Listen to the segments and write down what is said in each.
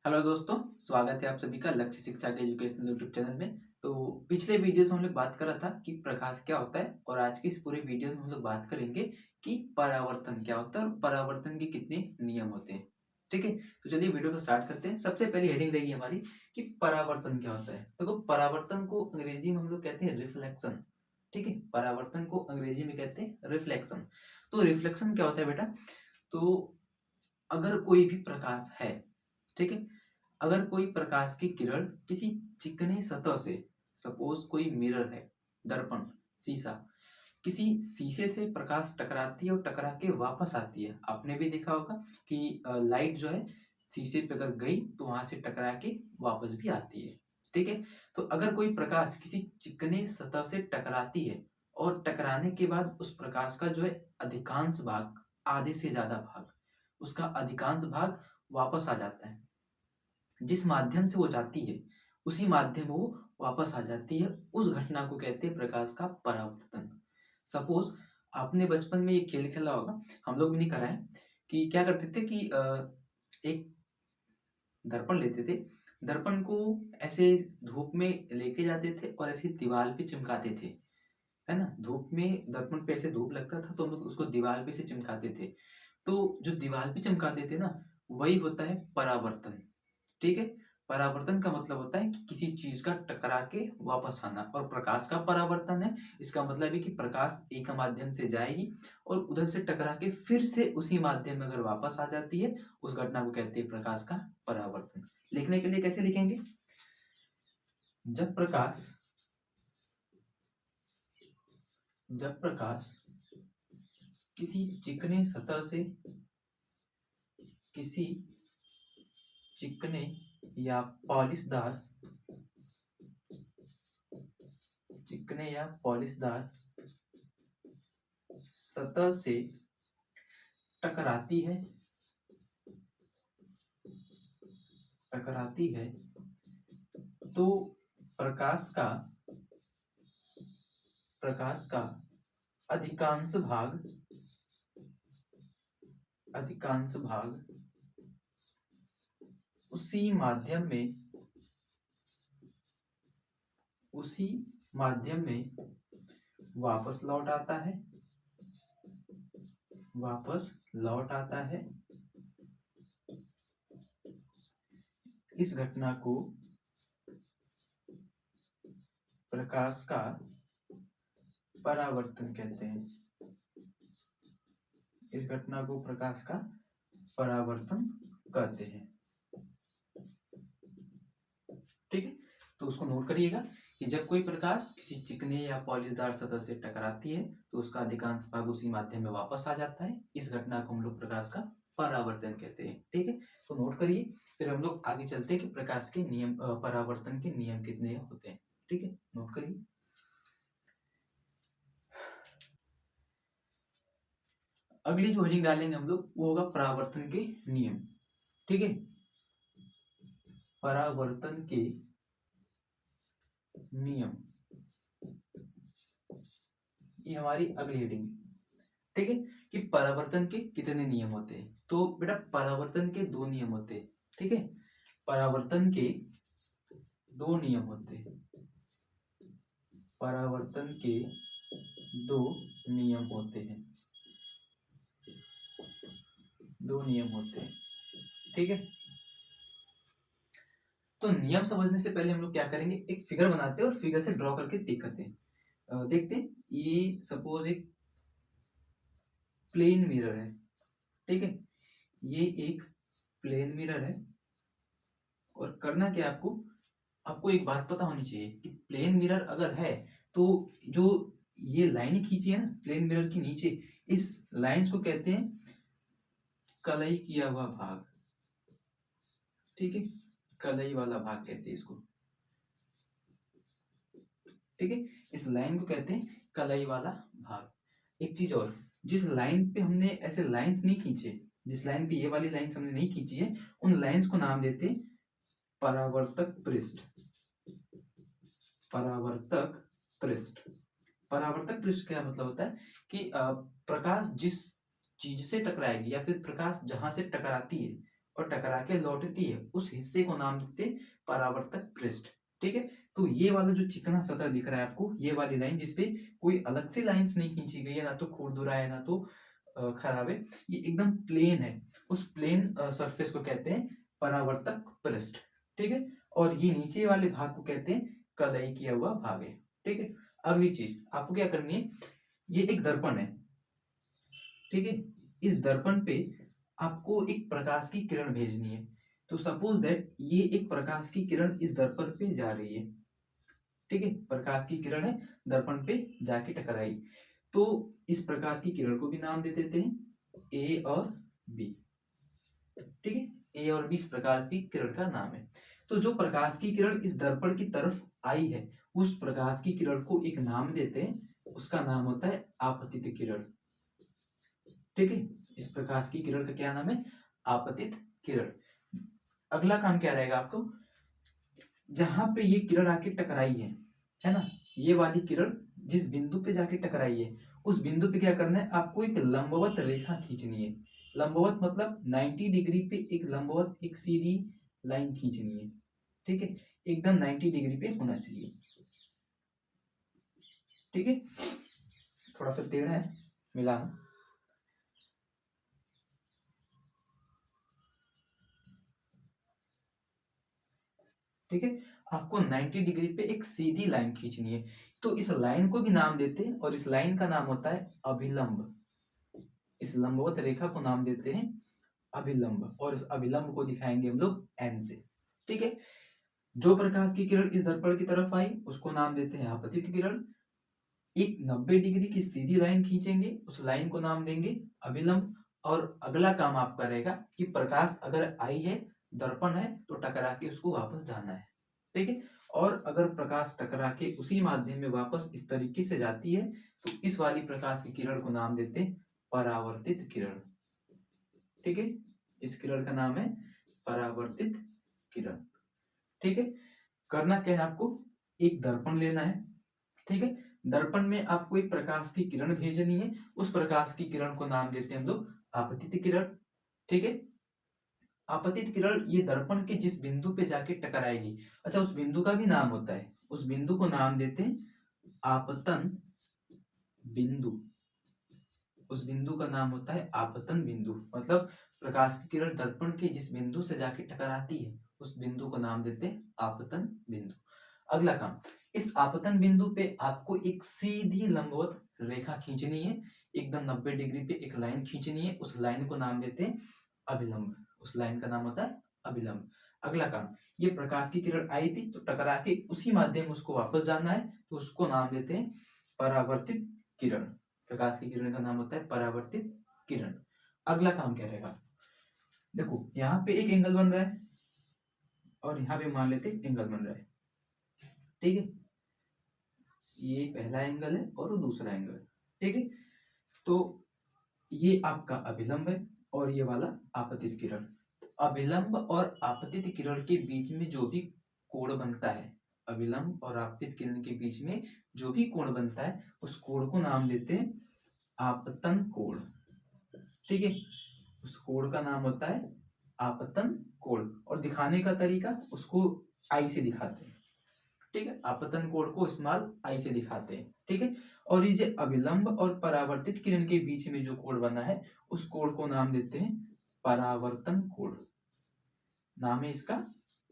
Hello दोस्तों, स्वागत है आप सभी का लक्ष्य शिक्षा के एजुकेशनल यूट्यूब चैनल में। तो पिछले वीडियोस में हम लोग बात कर रहा था कि प्रकाश क्या होता है और आज की इस पूरे वीडियो में हम लोग बात करेंगे कि परावर्तन क्या होता है और परावर्तन के कितने नियम होते हैं। ठीक है, तो चलिए वीडियो को स्टार्ट करते हैं। सबसे पहली हेडिंग रहेगी हमारी कि परावर्तन क्या होता है। देखो, परावर्तन को अंग्रेजी में हम लोग कहते हैं रिफ्लेक्शन। ठीक है, परावर्तन को अंग्रेजी में कहते हैं रिफ्लेक्शन। तो रिफ्लेक्शन क्या होता है बेटा? तो अगर कोई भी प्रकाश है, ठीक है, अगर कोई प्रकाश की किरण किसी चिकने सतह से, सपोज कोई मिरर है, दर्पण, शीशा, किसी शीशे से प्रकाश टकराती है और टकरा के वापस आती है। आपने भी देखा होगा कि लाइट जो है शीशे पे अगर गई तो वहां से टकरा के वापस भी आती है। ठीक है, तो अगर कोई प्रकाश किसी चिकने सतह से टकराती है और टकराने के बाद उस प्रकाश का जो है अधिकांश भाग, आधे से ज्यादा भाग, उसका अधिकांश भाग वापस आ जाता है। जिस माध्यम से वो जाती है उसी माध्यम में वो वापस आ जाती है। उस घटना को कहते हैं प्रकाश का परावर्तन। सपोज आपने बचपन में ये खेल खेला होगा, हम लोग भी नहीं करा है, कि क्या करते थे कि एक दर्पण लेते थे, दर्पण को ऐसे धूप में लेके जाते थे और ऐसे दीवार पे चिमकाते थे, है ना। धूप में दर्पण पे ऐसे धूप लगता था तो हम लोग उसको दीवार पे से चिमकाते थे। तो जो दीवार पे चिमकाते थे ना, वही होता है परावर्तन। ठीक है, परावर्तन का मतलब होता है कि किसी चीज का टकरा के वापस आना। और प्रकाश का परावर्तन है, इसका मतलब है कि प्रकाश एक माध्यम से जाएगी और उधर से टकरा के फिर से उसी माध्यम में अगर वापस आ जाती है, उस घटना को कहते हैं प्रकाश का परावर्तन। लिखने के लिए कैसे लिखेंगे? जब प्रकाश जब प्रकाश किसी चिकने सतह से, किसी चिकने या पॉलिशदार चिकने या पॉलिशदार सतह से टकराती है टकराती है तो प्रकाश का प्रकाश का अधिकांश भाग अधिकांश भाग उसी माध्यम में उसी माध्यम में वापस लौट आता है वापस लौट आता है। इस घटना को प्रकाश का परावर्तन कहते हैं। इस घटना को प्रकाश का परावर्तन कहते हैं। ठीक है, तो उसको नोट करिएगा कि जब कोई प्रकाश किसी चिकने या पॉलिशदार सतह से टकराती है तो उसका अधिकांश भाग उसी माध्यम में वापस आ जाता है। इस घटना को हम लोग प्रकाश का परावर्तन कहते हैं। ठीक है, तो नोट करिए। फिर हम लोग आगे चलते हैं कि प्रकाश के नियम, परावर्तन के नियम कितने होते हैं। ठीक है, नोट करिए। अगली जो हेडिंग डालेंगे हम लोग वो होगा परावर्तन के नियम। ठीक है, परावर्तन के नियम, ये हमारी अगली हेडिंग है। ठीक है, कि परावर्तन के कितने नियम होते हैं। तो बेटा परावर्तन के दो नियम होते हैं। ठीक है, परावर्तन के दो नियम होते हैं। परावर्तन के दो नियम होते हैं। दो नियम होते हैं। ठीक है, तो नियम समझने से पहले हम लोग क्या करेंगे, एक फिगर बनाते हैं और फिगर से ड्रॉ करके दिखाते हैं। देखते हैं, ये सपोज एक प्लेन मिरर है। ठीक है, ये एक प्लेन मिरर है। और करना क्या है आपको, आपको एक बात पता होनी चाहिए कि प्लेन मिरर अगर है तो जो ये लाइन खींची है ना प्लेन मिरर के नीचे, इस लाइंस को कहते हैं कलई किया हुआ भाग। ठीक है, कलई वाला भाग कहते हैं इसको। ठीक है, इस लाइन को कहते हैं कलई वाला भाग। एक चीज और, जिस लाइन पे हमने ऐसे लाइंस नहीं खींचे, जिस लाइन पे ये वाली लाइंस हमने नहीं खींची है, उन लाइंस को नाम देते हैं परावर्तक पृष्ठ। परावर्तक पृष्ठ। परावर्तक पृष्ठ क्या मतलब होता है कि प्रकाश जिस चीज से टकराएगी या फिर प्रकाश जहां से टकराती है और टकरा के लौटती है, उस हिस्से को नाम देते हैं परावर्तक पृष्ठ। ठीक है, तो ये वाला जो चिकना सतह दिख रहा है आपको, ये वाली लाइन जिसपे कोई अलग से लाइंस नहीं खींची गई है, ना तो खुरदुरा है ना तो खराब है, ये एकदम प्लेन है, उस प्लेन सरफेस को कहते हैं परावर्तक पृष्ठ। ठीक है, और ये नीचे वाले भाग को कहते हैं कलई किया हुआ भाग है। ठीक है, अगली चीज आपको क्या करनी है, ये एक दर्पण है। ठीक है, इस दर्पण पे आपको एक प्रकाश की किरण भेजनी है। तो सपोज दैट ये एक प्रकाश की किरण इस दर्पण पे जा रही है। ठीक है, प्रकाश की किरण है, दर्पण पे जाके टकराई, तो इस प्रकाश की किरण को भी नाम दे देते हैं ए और बी। ठीक है, ए और बी इस प्रकाश की किरण का नाम है। तो जो प्रकाश की किरण इस दर्पण की तरफ आई है, उस प्रकाश की किरण को एक नाम देते हैं, उसका नाम होता है आपतित किरण। ठीक है, इस प्रकाश की किरण का क्या नाम है, आपतित किरण। अगला काम क्या रहेगा आपको, जहां पे ये किरण आके टकराई है ना, ये वाली किरण जिस बिंदु पे जाके टकराई है, उस बिंदु पे क्या करना है, आपको एक लंबवत रेखा खींचनी है। लंबवत मतलब 90 डिग्री पे एक लंबवत एक सीधी लाइन खींचनी है। ठीक है, एकदम 90 डिग्री पे होना चाहिए। ठीक है, थोड़ा सा टेढ़ा है, मिलाना। ठीक है, आपको 90 डिग्री पे एक सीधी लाइन खींचनी है, तो इस लाइन को भी नाम देते हैं और इस लाइन का नाम होता है अभिलंब। इस लंबवत रेखा को नाम देते हैं अभिलंब, और इस अभिलंब को दिखाएंगे हम लोग एन से। ठीक है, जो प्रकाश की किरण इस दर्पण की तरफ आई उसको नाम देते हैं आपतित किरण। एक 90 डिग्री की सीधी लाइन खींचेंगे, उस लाइन को नाम देंगे अभिलंब। और अगला काम आपका रहेगा कि प्रकाश अगर आई है, दर्पण है, तो टकरा के उसको वापस जाना है। ठीक है, और अगर प्रकाश टकरा के उसी माध्यम में वापस इस तरीके से जाती है, तो इस वाली प्रकाश की किरण को नाम देते हैं परावर्तित किरण। ठीक है, इस किरण का नाम है परावर्तित किरण। ठीक है, करना क्या है आपको, एक दर्पण लेना है। ठीक है, दर्पण में आपको एक प्रकाश की किरण भेजनी है, उस प्रकाश की किरण को नाम देते हैं हम लोग आपतित किरण। ठीक है, आपतित किरण ये दर्पण के जिस बिंदु पे जाके टकराएगी, अच्छा उस बिंदु का भी नाम होता है, उस बिंदु को नाम देते हैं आपतन बिंदु। उस बिंदु का नाम होता है आपतन बिंदु, मतलब प्रकाश की किरण दर्पण के जिस बिंदु से जाके टकराती है, उस बिंदु को नाम देते हैं आपतन बिंदु। अगला काम, इस आपतन बिंदु पे आपको एक सीधी लंबवत रेखा खींचनी है, एकदम 90 डिग्री पे एक लाइन खींचनी है, उस लाइन को नाम देते हैं अभिलंब। उस लाइन का नाम होता है अभिलंब। अगला काम, ये प्रकाश की किरण आई थी तो टकरा के उसी माध्यम उसको वापस जाना है, तो उसको नाम देते हैं परावर्तित किरण। प्रकाश की किरण का नाम होता है परावर्तित किरण। अगला काम क्या रहेगा, देखो यहाँ पे एक एंगल बन रहा है और यहाँ पे मान लेते एंगल बन रहा है। ठीक है, ये पहला एंगल है और वो दूसरा एंगल। ठीक है, तो ये आपका अभिलंब है और ये वाला आपतित किरण। अभिलंब और आपतित किरण के बीच में जो भी कोण बनता है, अभिलंब और आपतित किरण के बीच में जो भी कोण बनता है, उस कोण को नाम देते हैं आपतन कोण। ठीक है, उस कोण का नाम होता है आपतन कोण, और दिखाने का तरीका उसको आई से दिखाते हैं। ठीक है, आपतन कोण को स्मॉल आई से दिखाते हैं। ठीक है, और ये जो अभिलंब और परावर्तित किरण के बीच में जो कोण बना है, उस कोण को नाम देते हैं परावर्तन कोण। नाम है इसका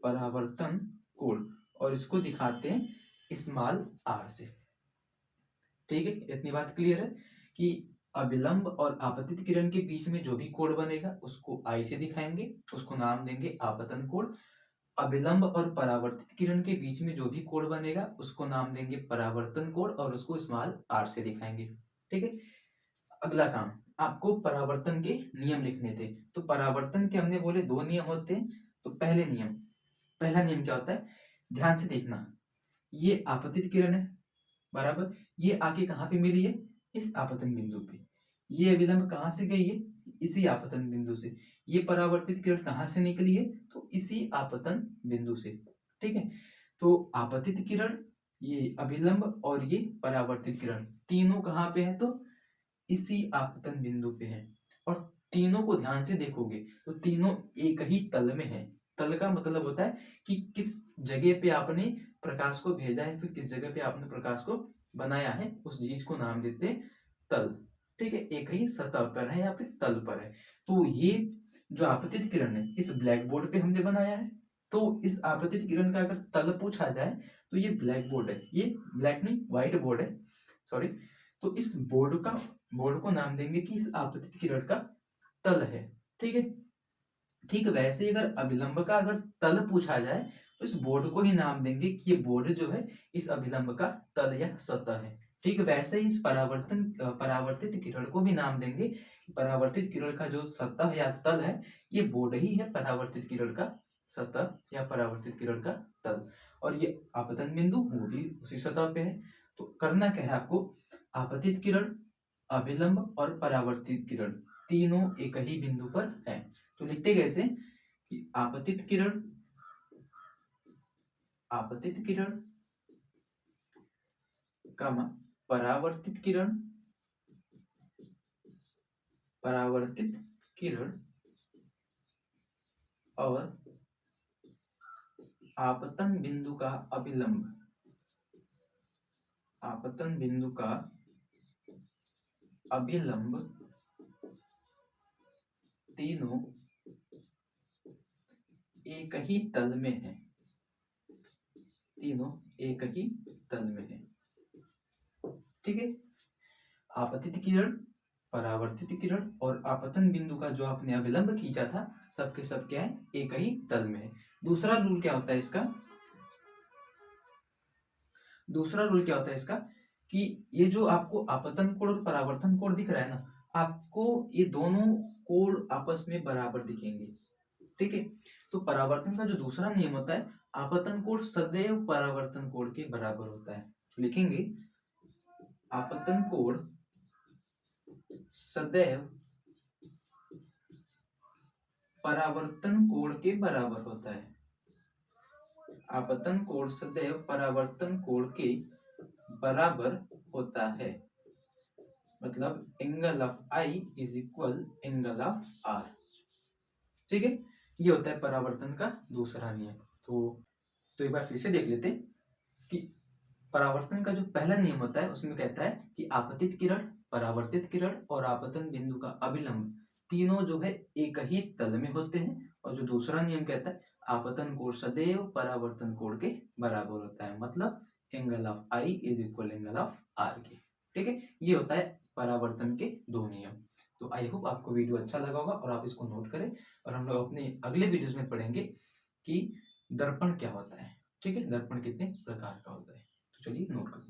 परावर्तन कोण, और इसको दिखाते हैं स्मॉल आर से। ठीक है, इतनी बात क्लियर है कि अभिलंब और आपतित किरण के बीच में जो भी कोण बनेगा उसको आई से दिखाएंगे, उसको नाम देंगे आपतन कोण। अभिलंब और परावर्तित किरण के बीच में जो भी कोण बनेगा उसको नाम देंगे परावर्तन कोण, और उसको स्मॉल आर से दिखाएंगे। ठीक है, अगला काम, आपको परावर्तन के नियम लिखने थे। तो परावर्तन के हमने बोले दो नियम होते हैं। तो पहला नियम क्या होता है, ध्यान से देखना, ये आपतित किरण है बराबर, ये आके कहाँ पे मिली है, इस आपतन बिंदु पे। ये अभिलंब कहाँ से गई है, इसी आपतन बिंदु से। ये परावर्तित किरण कहाँ से निकली है, तो इसी आपतन बिंदु से। ठीक है, तो आपतित किरण, ये अभिलंब और ये परावर्तित किरण, तीनों कहाँ पे है, तो इसी आपतन बिंदु पे है। और तीनों को ध्यान से देखोगे तो तीनों एक ही तल में है। तल का मतलब होता है कि किस जगह पे आपने प्रकाश को भेजा है, फिर किस जगह पे आपने प्रकाश को बनाया है, उस चीज को नाम देते हैं तल। ठीक है, एक ही सतह पर है या फिर तल पर है। तो ये जो आपतित किरण है इस ब्लैक बोर्ड पे हमने बनाया है। तो इस आपतित किरण का अगर तल पूछा जाए तो ये ब्लैक बोर्ड है, ये ब्लैक नहीं व्हाइट बोर्ड है, सॉरी। तो इस बोर्ड को नाम देंगे कि इस आपतित किरण का तल है। ठीक है, ठीक वैसे ही अगर अभिलंब का अगर तल पूछा जाए तो इस बोर्ड को ही नाम देंगे कि ये बोर्ड जो है इस अभिलंब का तल या सतह है। ठीक वैसे ही इस परावर्तित किरण को भी नाम देंगे कि परावर्तित किरण का जो सतह या तल है ये बोर्ड ही है परावर्तित किरण का सतह या परावर्तित किरण का तल। और ये आपतन बिंदु वो भी उसी सतह पे है। तो करना क्या है आपको, आपतित किरण, अभिलंब और परावर्तित किरण तीनों एक ही बिंदु पर है। तो लिखते कैसे कि आपतित किरण कमा परावर्तित किरण और आपतन बिंदु का अभिलंब तीनों एक ही तल में है। तीनों एक ही तल में है। ठीक है, आपतित किरण, परावर्तित किरण और आपतन बिंदु का जो आपने अभिलंब खींचा था सबके सब क्या है, एक ही तल में है। दूसरा रूल क्या होता है इसका, कि ये जो आपको आपतन कोण और परावर्तन कोण दिख रहा है ना, आपको ये दोनों कोण आपस में बराबर दिखेंगे। ठीक है, तो परावर्तन का जो दूसरा नियम होता है, आपतन कोण सदैव परावर्तन कोण के बराबर होता है। लिखेंगे आपतन कोण सदैव परावर्तन कोण के बराबर होता है। आपतन कोण सदैव परावर्तन कोण के बराबर होता है। मतलब angle of I is equal angle of R. ठीक है, ये होता है परावर्तन का दूसरा नियम। तो एक बार फिर से देख लेते हैं कि परावर्तन का जो पहला नियम होता है उसमें कहता है कि आपतित किरण, परावर्तित किरण और आपतन बिंदु का अभिलंब तीनों जो है एक ही तल में होते हैं। और जो दूसरा नियम कहता है आपतन कोण सदैव परावर्तन कोण के बराबर होता है। मतलब angle of I is equal angle of R के। ठीक है, ये होता है परावर्तन के दो नियम। तो आई होप आपको वीडियो अच्छा लगा होगा और आप इसको नोट करें। और हम लोग अपने अगले वीडियोस में पढ़ेंगे कि दर्पण क्या होता है। ठीक है, दर्पण कितने प्रकार का होता है। तो चलिए नोट करते हैं।